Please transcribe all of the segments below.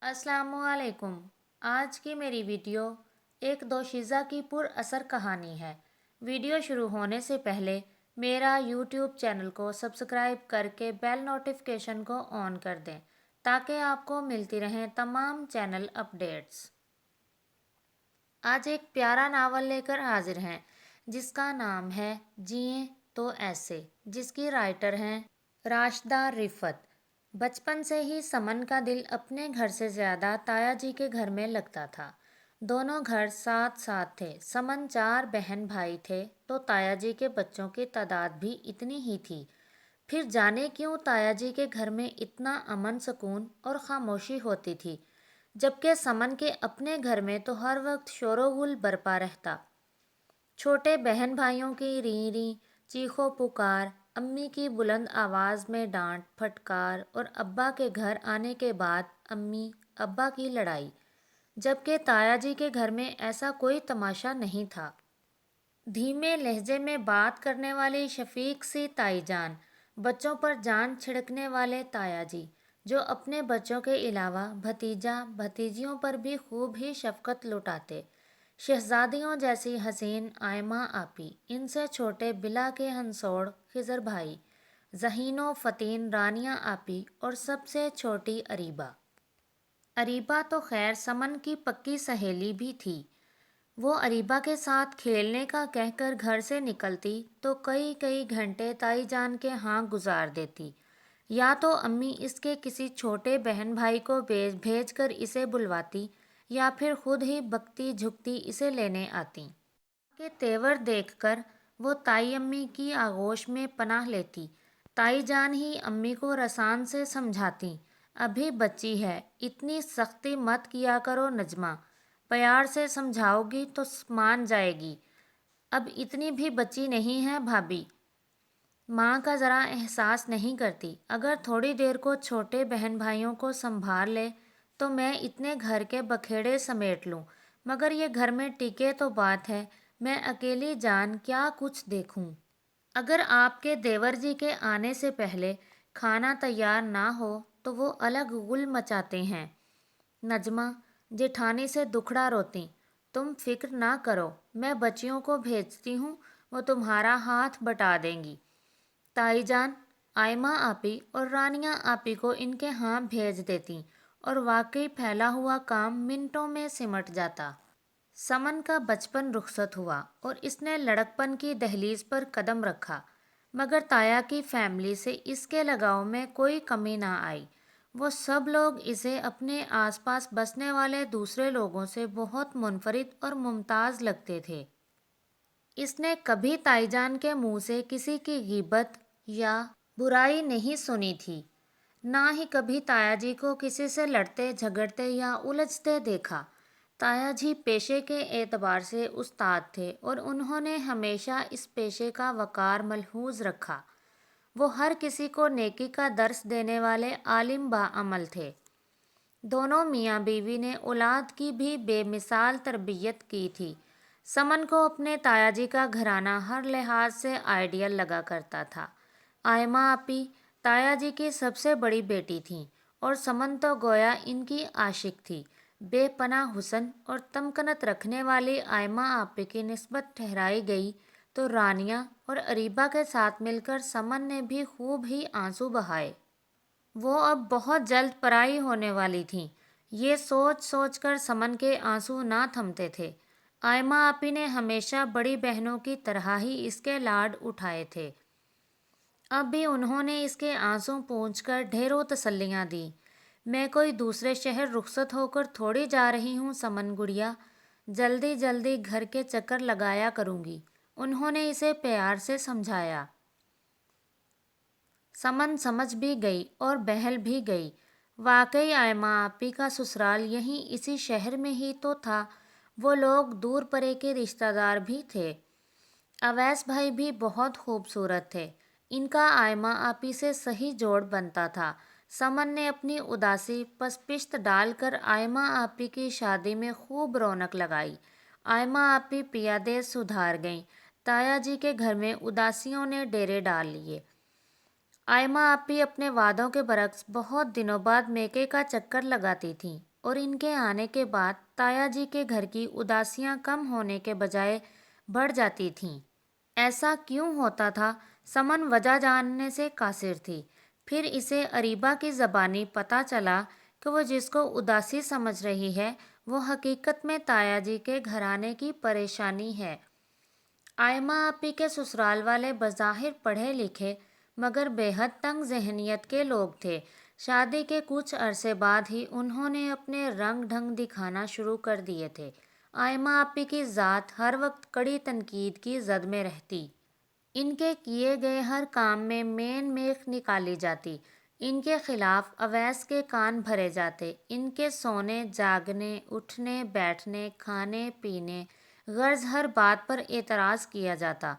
السلام علیکم۔ آج کی میری ویڈیو ایک دوشیزہ کی پر اثر کہانی ہے۔ ویڈیو شروع ہونے سے پہلے میرا یوٹیوب چینل کو سبسکرائب کر کے بیل نوٹیفیکیشن کو آن کر دیں تاکہ آپ کو ملتی رہیں تمام چینل اپڈیٹس۔ آج ایک پیارا ناول لے کر حاضر ہیں جس کا نام ہے جئیں تو ایسے، جس کی رائٹر ہیں راشدہ رفعت۔ بچپن سے ہی سمن کا دل اپنے گھر سے زیادہ تایا جی کے گھر میں لگتا تھا۔ دونوں گھر ساتھ ساتھ تھے۔ سمن 4 بہن بھائی تھے تو تایا جی کے بچوں کی تعداد بھی اتنی ہی تھی۔ پھر جانے کیوں تایا جی کے گھر میں اتنا امن سکون اور خاموشی ہوتی تھی، جبکہ سمن کے اپنے گھر میں تو ہر وقت شور و غل برپا رہتا۔ چھوٹے بہن بھائیوں کی ری ری چیخو پکار، امی کی بلند آواز میں ڈانٹ پھٹکار اور ابا کے گھر آنے کے بعد امی ابا کی لڑائی، جبکہ تایا جی کے گھر میں ایسا کوئی تماشا نہیں تھا۔ دھیمے لہجے میں بات کرنے والی شفیق سی تائی جان، بچوں پر جان چھڑکنے والے تایا جی، جو اپنے بچوں کے علاوہ بھتیجا بھتیجیوں پر بھی خوب ہی شفقت لٹاتے، شہزادیوں جیسی حسین آئمہ آپی، ان سے چھوٹے بلا کے ہنسوڑ خضر بھائی، ذہین و فطین رانیہ آپی اور سب سے چھوٹی اریبہ۔ اریبہ تو خیر سمن کی پکی سہیلی بھی تھی۔ وہ اریبہ کے ساتھ کھیلنے کا کہہ کر گھر سے نکلتی تو کئی کئی گھنٹے تائی جان کے ہاں گزار دیتی، یا تو امی اس کے کسی چھوٹے بہن بھائی کو بھیج کر اسے بلواتی یا پھر خود ہی بکتی جھکتی اسے لینے آتی۔ کے تیور دیکھ کر وہ تائی امی کی آغوش میں پناہ لیتی۔ تائی جان ہی امی کو رسان سے سمجھاتی، ابھی بچی ہے، اتنی سختی مت کیا کرو نجمہ، پیار سے سمجھاؤ گی تو مان جائے گی، اب اتنی بھی بچی نہیں ہے بھابھی۔ ماں کا ذرا احساس نہیں کرتی، اگر تھوڑی دیر کو چھوٹے بہن بھائیوں کو سنبھال لے تو میں اتنے گھر کے بکھیڑے سمیٹ لوں، مگر یہ گھر میں ٹکے تو بات ہے، میں اکیلی جان کیا کچھ دیکھوں۔ اگر آپ کے دیور جی کے آنے سے پہلے کھانا تیار نہ ہو تو وہ الگ غل مچاتے ہیں۔ نجمہ جیٹھانی سے دکھڑا روتی، تم فکر نہ کرو، میں بچیوں کو بھیجتی ہوں، وہ تمہارا ہاتھ بٹا دیں گی۔ تائی جان آئمہ آپی اور رانیہ آپی کو ان کے ہاں بھیج دیتی اور واقعی پھیلا ہوا کام منٹوں میں سمٹ جاتا۔ سمن کا بچپن رخصت ہوا اور اس نے لڑکپن کی دہلیز پر قدم رکھا، مگر تایا کی فیملی سے اس کے لگاؤ میں کوئی کمی نہ آئی۔ وہ سب لوگ اسے اپنے آس پاس بسنے والے دوسرے لوگوں سے بہت منفرد اور ممتاز لگتے تھے۔ اس نے کبھی تائی جان کے منہ سے کسی کی غیبت یا برائی نہیں سنی تھی، نہ ہی کبھی تایا جی کو کسی سے لڑتے جھگڑتے یا الجھتے دیکھا۔ تایا جی پیشے کے اعتبار سے استاد تھے اور انہوں نے ہمیشہ اس پیشے کا وقار ملحوظ رکھا۔ وہ ہر کسی کو نیکی کا درس دینے والے عالم باعمل تھے۔ دونوں میاں بیوی نے اولاد کی بھی بے مثال تربیت کی تھی۔ سمن کو اپنے تایا جی کا گھرانہ ہر لحاظ سے آئیڈیل لگا کرتا تھا۔ آئمہ آپی تایا جی کی سب سے بڑی بیٹی تھیں اور سمن تو گویا ان کی عاشق تھی۔ بے پناہ حسن اور تمکنت رکھنے والی آئمہ آپی کی نسبت ٹھہرائی گئی تو رانیہ اور اریبہ کے ساتھ مل کر سمن نے بھی خوب ہی آنسو بہائے۔ وہ اب بہت جلد پرائی ہونے والی تھیں، یہ سوچ سوچ کر سمن کے آنسو نہ تھمتے تھے۔ آئمہ آپی نے ہمیشہ بڑی بہنوں کی طرح ہی اس کے لاڈ اٹھائے تھے۔ اب بھی انہوں نے اس کے آنسو پونچھ کر ڈھیروں تسلیاں دیں۔ میں کوئی دوسرے شہر رخصت ہو کر تھوڑی جا رہی ہوں سمن گڑیا، جلدی جلدی گھر کے چکر لگایا کروں گی، انہوں نے اسے پیار سے سمجھایا۔ سمن سمجھ بھی گئی اور بہل بھی گئی۔ واقعی آئمہ آپی کا سسرال یہیں اسی شہر میں ہی تو تھا، وہ لوگ دور پرے کے رشتہ دار بھی تھے۔ اویس بھائی بھی بہت خوبصورت تھے، ان کا آئمہ آپی سے صحیح جوڑ بنتا تھا۔ سمن نے اپنی اداسی پس پشت ڈال کر آئمہ آپی کی شادی میں خوب رونق لگائی۔ آئمہ آپی پیادے سدھار گئیں، تایا جی کے گھر میں اداسیوں نے ڈیرے ڈال لیے۔ آئمہ آپی اپنے وعدوں کے برعکس بہت دنوں بعد میکے کا چکر لگاتی تھیں۔ اور ان کے آنے کے بعد تایا جی کے گھر کی اداسیاں کم ہونے کے بجائے بڑھ جاتی تھیں۔ ایسا کیوں ہوتا تھا؟ سمن وجہ جاننے سے قاصر تھی۔ پھر اسے اریبہ کی زبانی پتہ چلا کہ وہ جس کو اداسی سمجھ رہی ہے وہ حقیقت میں تایا جی کے گھرانے کی پریشانی ہے۔ آئمہ آپی کے سسرال والے بظاہر پڑھے لکھے مگر بے حد تنگ ذہنیت کے لوگ تھے۔ شادی کے کچھ عرصے بعد ہی انہوں نے اپنے رنگ ڈھنگ دکھانا شروع کر دیے تھے۔ آئمہ آپی کی ذات ہر وقت کڑی تنقید کی زد میں رہتی۔ ان کے کیے گئے ہر کام میں مین میخ نکالی جاتی۔ ان کے خلاف اویس کے کان بھرے جاتے۔ ان کے سونے جاگنے، اٹھنے بیٹھنے، کھانے پینے، غرض ہر بات پر اعتراض کیا جاتا۔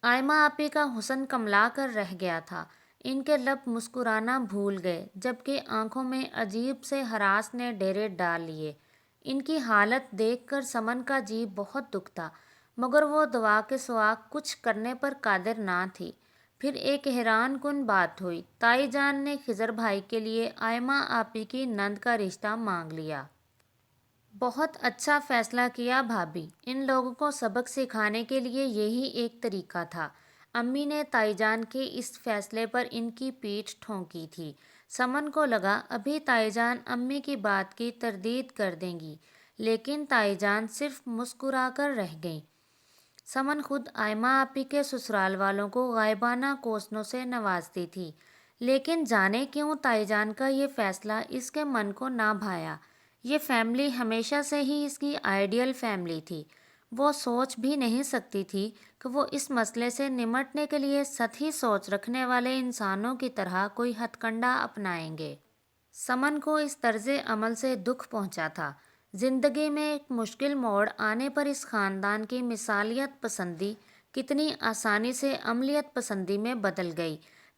آئمہ آپی کا حسن کملا کر رہ گیا تھا۔ ان کے لب مسکرانا بھول گئے جبکہ آنکھوں میں عجیب سے ہراس نے ڈیرے ڈال لیے۔ ان کی حالت دیکھ کر سمن کا جی بہت دکھتا مگر وہ دعا کے سوا کچھ کرنے پر قادر نہ تھی۔ پھر ایک حیران کن بات ہوئی۔ تائی جان نے خضر بھائی کے لیے آئمہ آپی کی نند کا رشتہ مانگ لیا۔ بہت اچھا فیصلہ کیا بھابھی۔ ان لوگوں کو سبق سکھانے کے لیے یہی ایک طریقہ تھا۔ امی نے تائی جان کے اس فیصلے پر ان کی پیٹھ ٹھونکی تھی۔ سمن کو لگا ابھی تائی جان امی کی بات کی تردید کر دیں گی لیکن تائی جان صرف مسکرا کر رہ گئیں۔ سمن خود آئمہ آپی کے سسرال والوں کو غائبانہ کوسنوں سے نوازتی تھی لیکن جانے کیوں تائی جان کا یہ فیصلہ اس کے من کو نہ بھایا۔ یہ فیملی ہمیشہ سے ہی اس کی آئیڈیل فیملی تھی۔ وہ سوچ بھی نہیں سکتی تھی کہ وہ اس مسئلے سے نمٹنے کے لیے سطحی سوچ رکھنے والے انسانوں کی طرح کوئی ہتھ کنڈا اپنائیں گے۔ سمن کو اس طرز عمل سے دکھ پہنچا تھا۔ زندگی میں ایک مشکل موڑ آنے پر اس خاندان کی مثالیت پسندی کتنی آسانی سے عملیت پسندی میں بدل گئی۔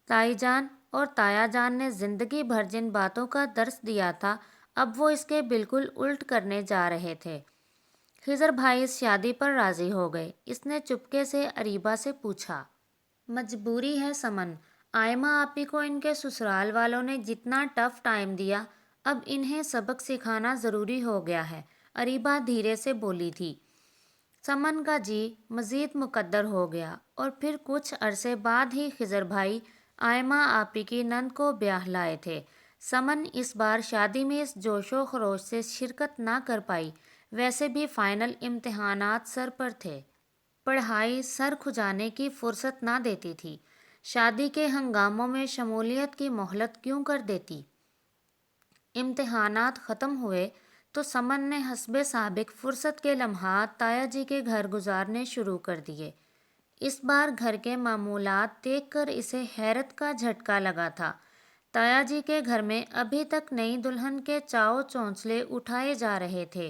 تائی جان اور تایا جان نے زندگی بھر جن باتوں کا درس دیا تھا اب وہ اس کے بالکل الٹ کرنے جا رہے تھے۔ خضر بھائی اس شادی پر راضی ہو گئے۔ اس نے چپکے سے اریبہ سے پوچھا۔ مجبوری ہے سمن۔ آئمہ آپی کو ان کے سسرال والوں نے جتنا ٹف ٹائم دیا اب انہیں سبق سکھانا ضروری ہو گیا ہے، اریبہ دھیرے سے بولی تھی۔ سمن کا جی مزید مقدر ہو گیا اور پھر کچھ عرصے بعد ہی خضر بھائی آئمہ آپی کی نند کو بیاہ لائے تھے۔ سمن اس بار شادی میں اس جوش و خروش سے شرکت نہ کر پائی۔ ویسے بھی فائنل امتحانات سر پر تھے۔ پڑھائی سر کھجانے کی فرصت نہ دیتی تھی۔ شادی کے ہنگاموں میں شمولیت کی مہلت کیوں کر دیتی؟ امتحانات ختم ہوئے تو سمن نے حسب سابق فرصت کے لمحات تایا جی کے گھر گزارنے شروع کر دیے۔ اس بار گھر کے معمولات دیکھ کر اسے حیرت کا جھٹکا لگا تھا۔ تایا جی کے گھر میں ابھی تک نئی دلہن کے چاؤ چونچلے اٹھائے جا رہے تھے۔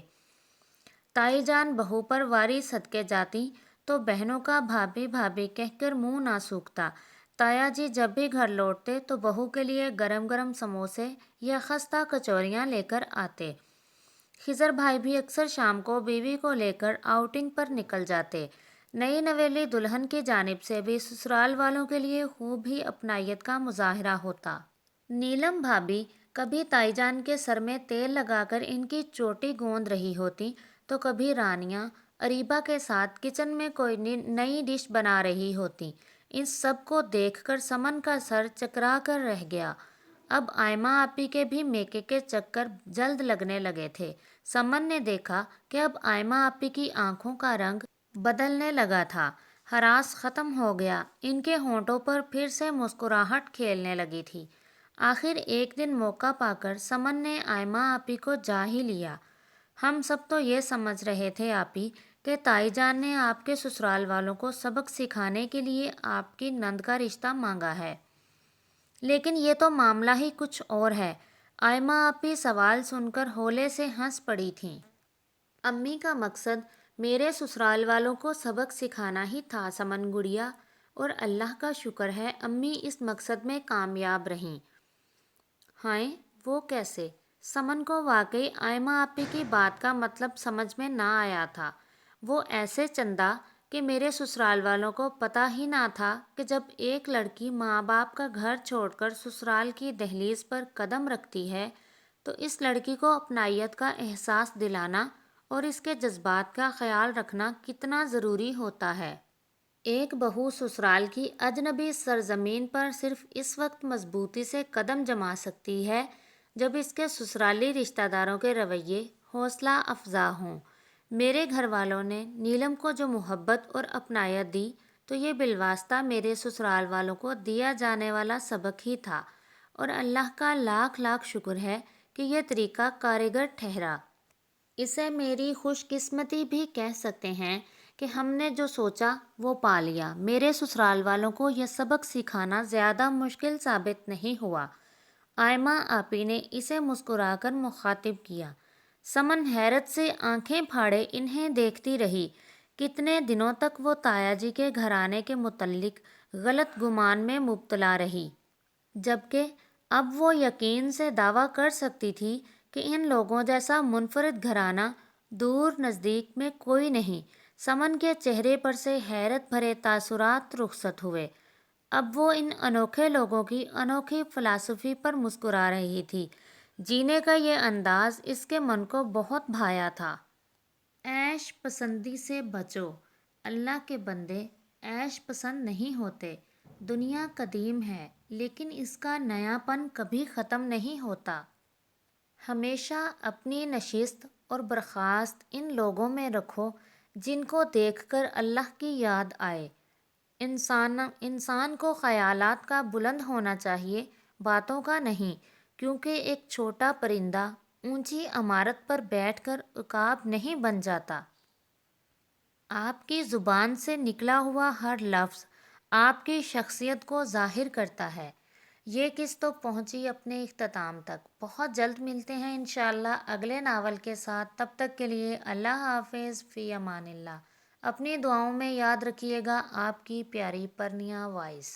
تائی جان بہو پر واری صدقے جاتی تو بہنوں کا بھابھی بھابھی کہہ کر منہ نہ سوکھتا۔ تایا جی جب بھی گھر لوٹتے تو بہو کے لیے گرم گرم سموسے یا خستہ کچوریاں لے کر آتے۔ خضر بھائی بھی اکثر شام کو بیوی کو لے کر آؤٹنگ پر نکل جاتے۔ نئی نویلی دلہن کی جانب سے بھی سسرال والوں کے لیے خوب ہی اپنائیت کا مظاہرہ ہوتا۔ نیلم بھابھی کبھی تائی جان کے سر میں تیل لگا کر ان کی چوٹی گوند رہی ہوتی تو کبھی رانیاں اریبہ کے ساتھ کچن میں کوئی نئی ڈش بنا رہی ہوتی۔ ان سب کو دیکھ کر سمن کا سر چکرا کر رہ گیا۔ اب آئمہ آپی کے بھی میکے کے چکر جلد لگنے لگے تھے۔ سمن نے دیکھا کہ اب آئمہ آپی کی آنکھوں کا رنگ بدلنے لگا تھا۔ ہراس ختم ہو گیا۔ ان کے ہونٹوں پر پھر سے مسکراہٹ کھیلنے لگی تھی۔ آخر ایک دن موقع پا کر سمن نے آئمہ آپی کو جا ہی لیا۔ ہم سب تو یہ سمجھ رہے تھے آپی کہ تائی جان نے آپ کے سسرال والوں کو سبق سکھانے کے لیے آپ کی نند کا رشتہ مانگا ہے، لیکن یہ تو معاملہ ہی کچھ اور ہے۔ آئمہ آپی سوال سن کر ہولے سے ہنس پڑی تھیں۔ امی کا مقصد میرے سسرال والوں کو سبق سکھانا ہی تھا سمن گڑیا، اور اللہ کا شکر ہے امی اس مقصد میں کامیاب رہیں۔ ہائیں وہ کیسے؟ سمن کو واقعی آئمہ آپی کی بات کا مطلب سمجھ میں نہ آیا تھا۔ وہ ایسے چندہ کہ میرے سسرال والوں کو پتہ ہی نہ تھا کہ جب ایک لڑکی ماں باپ کا گھر چھوڑ کر سسرال کی دہلیز پر قدم رکھتی ہے تو اس لڑکی کو اپنائیت کا احساس دلانا اور اس کے جذبات کا خیال رکھنا کتنا ضروری ہوتا ہے۔ ایک بہو سسرال کی اجنبی سرزمین پر صرف اس وقت مضبوطی سے قدم جما سکتی ہے جب اس کے سسرالی رشتہ داروں کے رویے حوصلہ افزا ہوں۔ میرے گھر والوں نے نیلم کو جو محبت اور اپنائیت دی تو یہ بالواسطہ میرے سسرال والوں کو دیا جانے والا سبق ہی تھا، اور اللہ کا لاکھ لاکھ شکر ہے کہ یہ طریقہ کارگر ٹھہرا۔ اسے میری خوش قسمتی بھی کہہ سکتے ہیں کہ ہم نے جو سوچا وہ پا لیا۔ میرے سسرال والوں کو یہ سبق سکھانا زیادہ مشکل ثابت نہیں ہوا۔ آئمہ آپی نے اسے مسکرا کر مخاطب کیا۔ سمن حیرت سے آنکھیں پھاڑے انہیں دیکھتی رہی۔ کتنے دنوں تک وہ تایا جی کے گھرانے کے متعلق غلط گمان میں مبتلا رہی، جبکہ اب وہ یقین سے دعویٰ کر سکتی تھی کہ ان لوگوں جیسا منفرد گھرانہ دور نزدیک میں کوئی نہیں۔ سمن کے چہرے پر سے حیرت بھرے تاثرات رخصت ہوئے۔ اب وہ ان انوکھے لوگوں کی انوکھی فلسفی پر مسکرا رہی تھی۔ جینے کا یہ انداز اس کے من کو بہت بھایا تھا۔ عیش پسندی سے بچو، اللہ کے بندے عیش پسند نہیں ہوتے۔ دنیا قدیم ہے لیکن اس کا نیا پن کبھی ختم نہیں ہوتا۔ ہمیشہ اپنی نشست اور برخاست ان لوگوں میں رکھو جن کو دیکھ کر اللہ کی یاد آئے۔ انسان کو خیالات کا بلند ہونا چاہیے، باتوں کا نہیں، کیونکہ ایک چھوٹا پرندہ اونچی عمارت پر بیٹھ کر عقاب نہیں بن جاتا۔ آپ کی زبان سے نکلا ہوا ہر لفظ آپ کی شخصیت کو ظاہر کرتا ہے۔ یہ قسط تو پہنچی اپنے اختتام تک۔ بہت جلد ملتے ہیں انشاءاللہ اگلے ناول کے ساتھ۔ تب تک کے لیے اللہ حافظ، فی امان اللہ۔ اپنی دعاؤں میں یاد رکھیے گا آپ کی پیاری پرنیا وائس۔